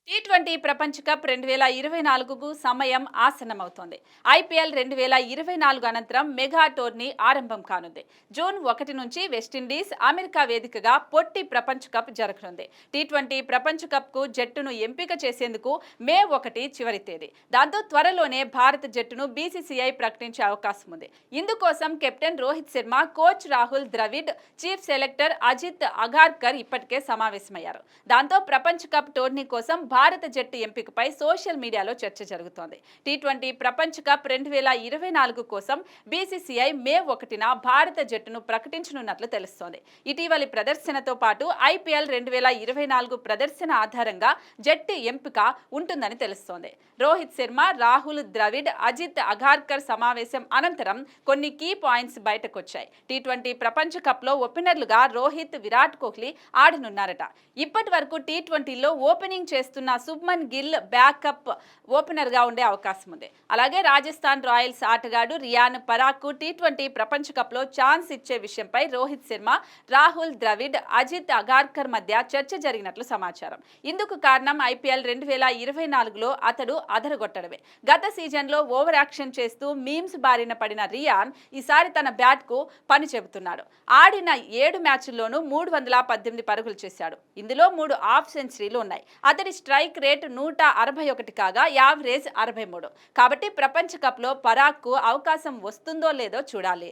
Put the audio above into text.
T20 ప్రపంచ cup 2024కు సమయం ఆసన్నమవుతోంది. IPL 2024 అనంతరం మెగా టోర్నీ ఆరంభం కానుంది. జూన్ 1 నుంచి వెస్టిండీస్, అమెరికా వేదికగా పొట్టి ప్రపంచ కప్ జరగనుంది. టీ20 ప్రపంచ కప్కు జట్టును ఎంపిక చేసేందుకు మే 1 చివరి తేదీ. దాంతో త్వరలోనే భారత జట్టును బీసీసీఐ ప్రకటించే అవకాశం ఉంది. ఇందుకోసం captain Rohit Sharma, coach Rahul Dravid, chief selector Ajit Agarkar ఇప్పటికే సమావేశమయ్యారు. దాంతో ప్రపంచ కప్ టోర్నీ కోసం భారత జట్టు ఎంపికపై సోషల్ మీడియాలో చర్చ జరుగుతోంది. టీ20 ప్రపంచ కప్ 2024 కోసం బీసీసీఐ మే 1న భారత జట్టును ప్రకటించనున్నట్లు తెలుస్తోంది. ఇటీవలి ప్రదర్శనతో పాటు ఐపీఎల్ 2024 ప్రదర్శన ఆధారంగా జట్టు ఎంపిక ఉంటుందని తెలుస్తోంది. రోహిత్ శర్మ, రాహుల్ ద్రవిడ్, అజిత్ అగార్కర్ సమావేశం అనంతరం కొన్ని కీ పాయింట్స్ బయటకొచ్చాయి. టీ20 ప్రపంచ కప్లో ఓపెనర్లుగా రోహిత్, విరాట్ కోహ్లీ ఆడనున్నారట. ఇప్పటి వరకు టీ20లో ఓపెనింగ్ చేస్తున్న శుభ్మన్ గిల్ బ్యాకప్ ఓపెనర్ గా ఉండే అవకాశం ఉంది. అలాగే రాజస్థాన్ రాయల్స్ ఆటగాడు రియాన్ పరాగ్కు టీ20 ప్రపంచ కప్ లో ఛాన్స్ ఇచ్చే విషయంపై రోహిత్ శర్మ, రాహుల్ ద్రవిడ్, అజిత్ అగార్కర్ మధ్య చర్చ జరిగినట్లు సమాచారం. ఇందుకు కారణం ఐపీఎల్ 2024లో అతడు అదరగొట్టడమే. గత సీజన్లో ఓవర్ యాక్షన్ చేస్తూ మీమ్స్ బారిన పడిన రియాన్ ఈసారి తన బ్యాట్ కు పని చెబుతున్నాడు. ఆడిన 7 మ్యాచ్ల్లోనూ 318 పరుగులు చేశాడు. ఇందులో 3 హాఫ్ సెంచరీలు ఉన్నాయి. అతడి స్ట్రైక్ రేట్ 161 కాగా యావరేజ్ 63. కాబట్టి ప్రపంచ కప్లో పరాగ్కు అవకాశం వస్తుందో లేదో చూడాలి.